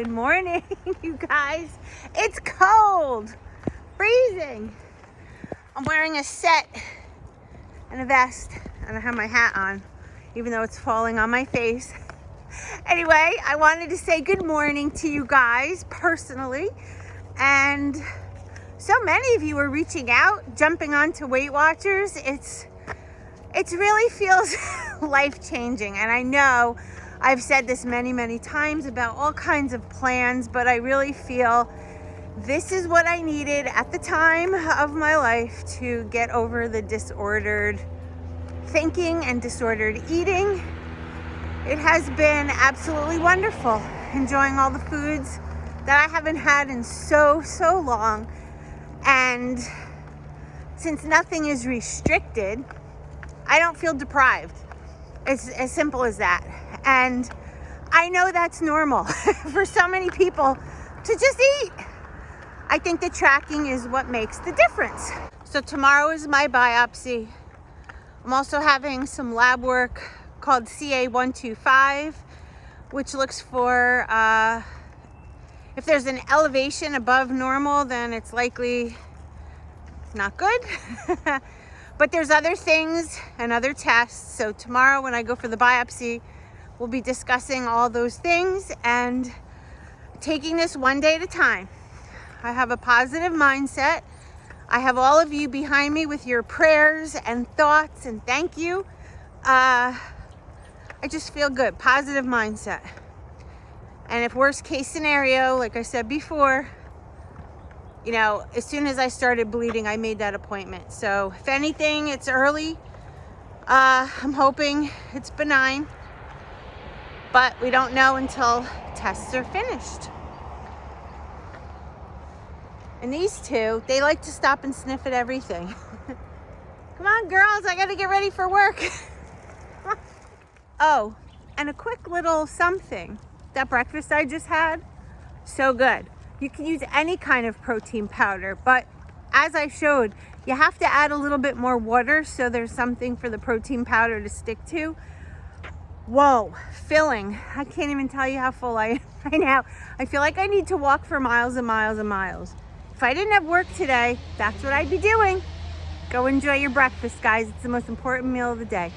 Good morning, you guys. It's cold, freezing. I'm wearing a set and a vest, and I have my hat on, even though it's falling on my face. Anyway, I wanted to say good morning to you guys personally, and so many of you are reaching out, jumping onto Weight Watchers. It really feels life-changing, and I know I've said this many times about all kinds of plans, but I really feel this is what I needed at the time of my life to get over the disordered thinking and disordered eating. It has been absolutely wonderful, enjoying all the foods that I haven't had in so long. And since nothing is restricted, I don't feel deprived. It's as simple as that. And I know that's normal for so many people to just eat. I think the tracking is what makes the difference. So tomorrow is my biopsy. I'm also having some lab work called CA125, which looks for if there's an elevation above normal, then it's likely not good. But there's other things and other tests. So tomorrow when I go for the biopsy, we'll be discussing all those things and taking this one day at a time. I have a positive mindset. I have all of you behind me with your prayers and thoughts, and thank you. I just feel good, positive mindset. And if worst case scenario, like I said before, you know, as soon as I started bleeding, I made that appointment. So if anything, it's early. I'm hoping it's benign, but we don't know until tests are finished. And these two, they like to stop and sniff at everything. Come on, girls, I gotta get ready for work. Oh, and a quick little something. That breakfast I just had, so good. You can use any kind of protein powder, but as I showed, you have to add a little bit more water so there's something for the protein powder to stick to. Whoa, filling. I can't even tell you how full I am right now. I feel like I need to walk for miles and miles and miles. If I didn't have work today, that's what I'd be doing. Go enjoy your breakfast, guys. It's the most important meal of the day.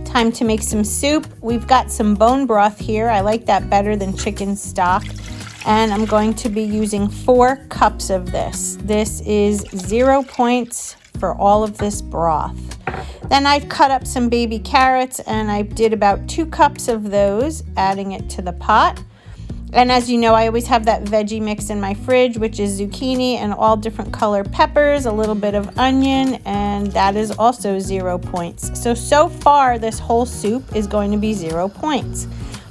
Time to make some soup. We've got some bone broth here. I like that better than chicken stock. And I'm going to be using 4 cups of this. This is 0 points for all of this broth. Then I've cut up some baby carrots and I did about 2 cups of those, adding it to the pot. And as you know, I always have that veggie mix in my fridge, which is zucchini and all different color peppers, a little bit of onion, and that is also 0 points. So far, this whole soup is going to be 0 points.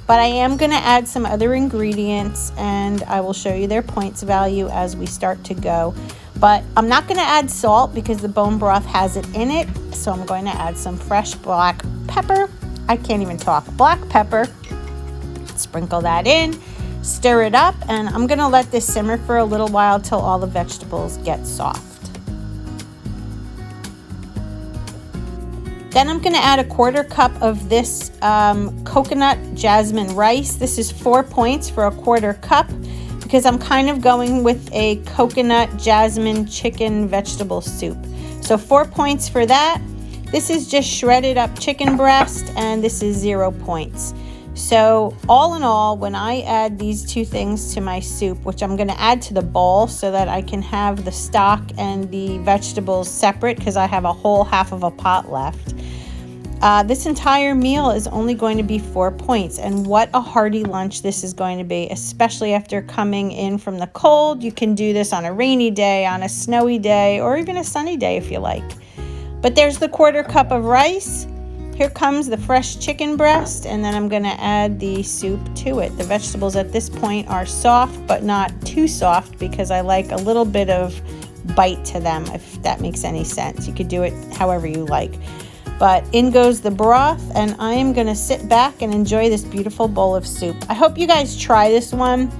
But I am going to add some other ingredients, and I will show you their points value as we start to go. But I'm not going to add salt because the bone broth has it in it, so I'm going to add some fresh black pepper. I can't even talk. Black pepper. Sprinkle that in. Stir it up, and I'm gonna let this simmer for a little while till all the vegetables get soft. Then I'm gonna add a 1/4 cup of this coconut jasmine rice. This is 4 points for a 1/4 cup because I'm kind of going with a coconut jasmine chicken vegetable soup. So 4 points for that. This is just shredded up chicken breast, and this is 0 points. So all in all, when I add these 2 things to my soup, which I'm going to add to the bowl so that I can have the stock and the vegetables separate because I have a whole half of a pot left, this entire meal is only going to be 4 points. And what a hearty lunch this is going to be, especially after coming in from the cold. You can do this on a rainy day, on a snowy day, or even a sunny day if you like. But there's the 1/4 cup of rice. Here comes the fresh chicken breast, and then I'm going to add the soup to it. The vegetables at this point are soft, but not too soft because I like a little bit of bite to them, if that makes any sense. You could do it however you like. But in goes the broth, and I am going to sit back and enjoy this beautiful bowl of soup. I hope you guys try this one.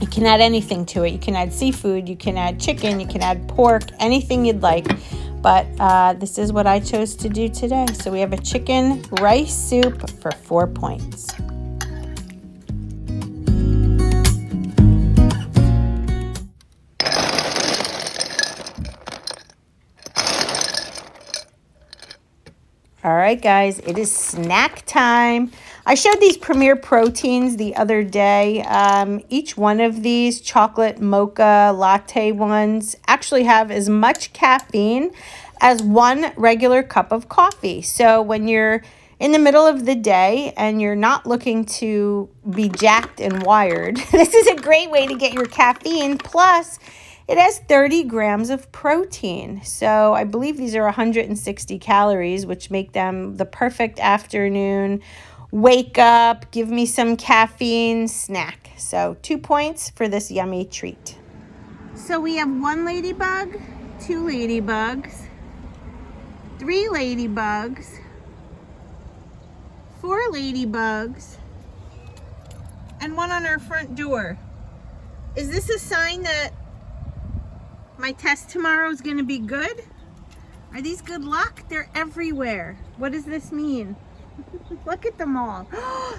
You can add anything to it. You can add seafood, you can add chicken, you can add pork, anything you'd like. but this is what I chose to do today. So we have a chicken rice soup for 4 points. All right, guys, it is snack time. I showed these Premier Proteins the other day. Each one of these chocolate mocha latte ones actually have as much caffeine as one regular cup of coffee. So when you're in the middle of the day and you're not looking to be jacked and wired, this is a great way to get your caffeine. Plus, it has 30 grams of protein. So I believe these are 160 calories, which make them the perfect afternoon wake up, give me some caffeine snack. So 2 points for this yummy treat. So we have 1 ladybug, 2 ladybugs, 3 ladybugs, 4 ladybugs, and 1 on our front door. Is this a sign that my test tomorrow is going to be good? Are these good luck? They're everywhere. What does this mean? Look at them all.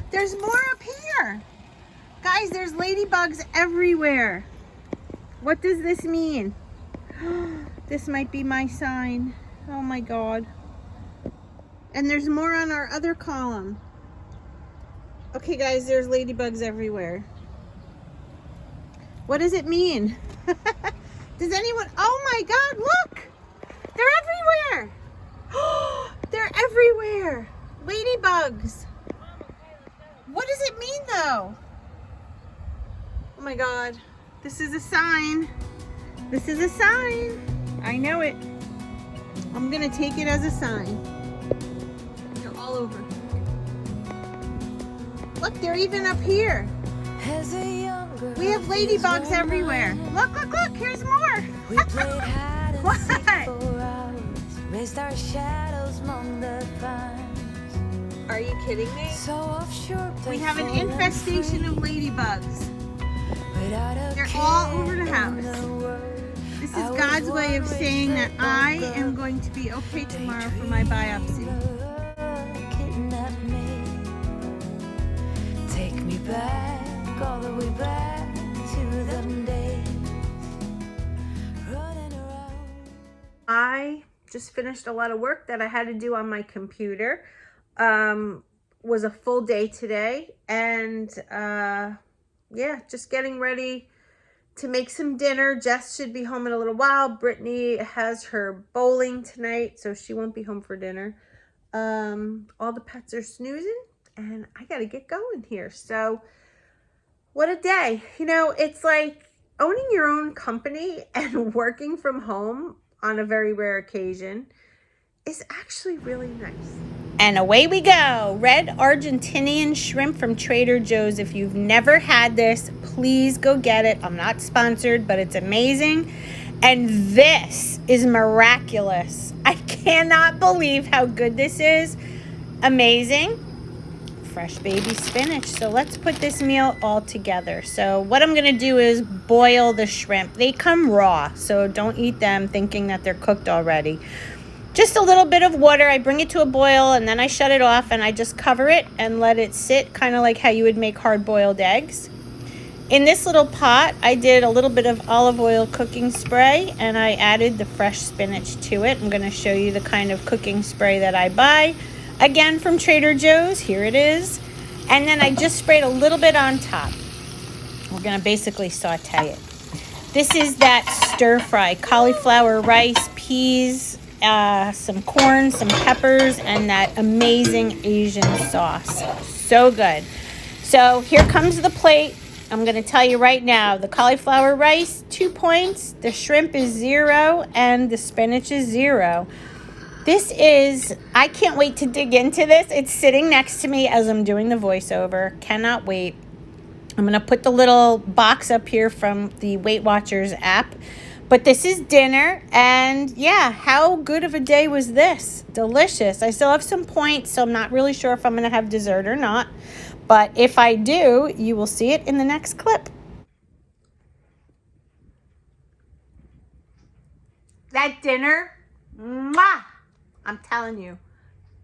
There's more up here. Guys, there's ladybugs everywhere. What does this mean? This might be my sign. Oh my God. And there's more on our other column. Okay, guys, there's ladybugs everywhere. What does it mean? Does anyone? Oh my God, look! They're everywhere! They're everywhere! Ladybugs! What does it mean though? Oh my God, this is a sign. This is a sign. I know it. I'm gonna take it as a sign. They're all over. Look, they're even up here. We have ladybugs everywhere. Look, look, look, here's more. What? Are you kidding me? We have an infestation of ladybugs. They're all over the house. This is God's way of saying that I am going to be okay tomorrow for my biopsy. Take me back, all the way back to them days. Running around. I just finished a lot of work that I had to do on my computer. Was a full day today, and yeah, just getting ready to make some dinner. Jess should be home in a little while. Brittany has her bowling tonight, so she won't be home for dinner. All the pets are snoozing, and I gotta get going here. So what a day. You know, it's like owning your own company and working from home on a very rare occasion is actually really nice. And away we go. Red Argentinian shrimp from Trader Joe's. If you've never had this, please go get it. I'm not sponsored, but it's amazing. And this is miraculous. I cannot believe how good this is. Amazing. Fresh baby spinach. So let's put this meal all together. So what I'm going to do is boil the shrimp. They come raw, so don't eat them thinking that they're cooked already. Just a little bit of water. I bring it to a boil and then I shut it off and I just cover it and let it sit, kind of like how you would make hard-boiled eggs. In this little pot, I did a little bit of olive oil cooking spray and I added the fresh spinach to it. I'm going to show you the kind of cooking spray that I buy. Again, from Trader Joe's. Here it is. And then I just sprayed a little bit on top. We're going to basically saute it. This is that stir fry. Cauliflower, rice, peas, some corn, some peppers, and that amazing Asian sauce. So good. So here comes the plate. I'm going to tell you right now, the cauliflower rice, 2 points, the shrimp is 0, and the spinach is 0. This is, I can't wait to dig into this. It's sitting next to me as I'm doing the voiceover. Cannot wait. I'm going to put the little box up here from the Weight Watchers app. But this is dinner, and yeah, how good of a day was this? Delicious. I still have some points, so I'm not really sure if I'm going to have dessert or not. But if I do, you will see it in the next clip. That dinner Mwah! I'm telling you,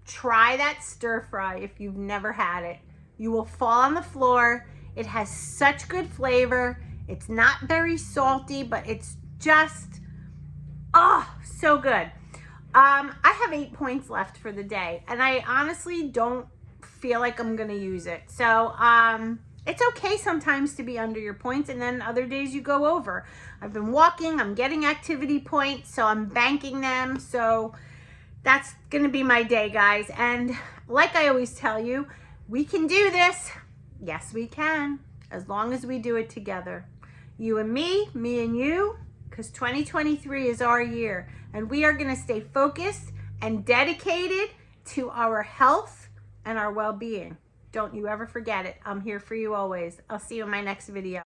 try that stir fry if you've never had it. You will fall on the floor. It has such good flavor. It's not very salty, but it's just, oh, so good. I have 8 points left for the day, and I honestly don't feel like I'm gonna use it. So it's okay sometimes to be under your points, and then other days you go over. I've been walking, I'm getting activity points, so I'm banking them. So that's gonna be my day, guys. And like I always tell you, we can do this. Yes, we can, as long as we do it together. You and me and you, because 2023 is our year, and we are gonna stay focused and dedicated to our health and our well-being. Don't you ever forget it. I'm here for you always. I'll see you in my next video.